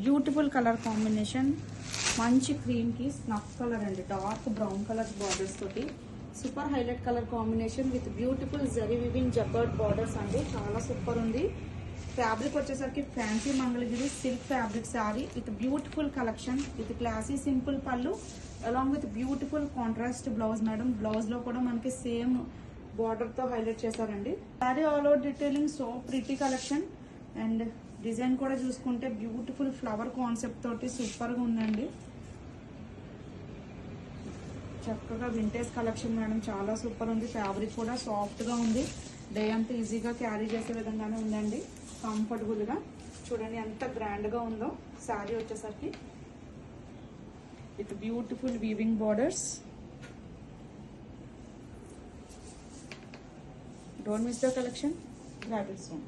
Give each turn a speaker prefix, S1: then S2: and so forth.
S1: Beautiful colour combination, మంచి cream కి snuff colour అండి, డార్క్ బ్రౌన్ కలర్ బార్డర్స్ తోటి super highlight colour combination with beautiful zari weaving jacquard borders అండి. చాలా super ఉంది. ఫ్యాబ్రిక్ వచ్చేసరికి fancy Mangalagiri silk fabric sari with beautiful collection with classy simple pallu along with beautiful contrast blouse madam. Blouse లో కూడా మనకి same border తో highlight చేశారండి. Sari all over detailing, so pretty collection and design కూడా చూసుకుంటే బ్యూటిఫుల్ ఫ్లవర్ కాన్సెప్ట్ తోటి super గా ఉందండి. చక్కగా వింటేజ్ కలెక్షన్ మేడం, చాలా సూపర్ ఉంది. ఫ్యాబ్రిక్ కూడా సాఫ్ట్ గా ఉంది. డే అంతా ఈజీగా క్యారీ చేసే విధంగానే ఉందండి. కంఫర్టబుల్ గా చూడండి ఎంత గ్రాండ్ గా ఉందో. శారీ వచ్చేసరికి with beautiful weaving borders. Don't miss the collection. Grab it soon.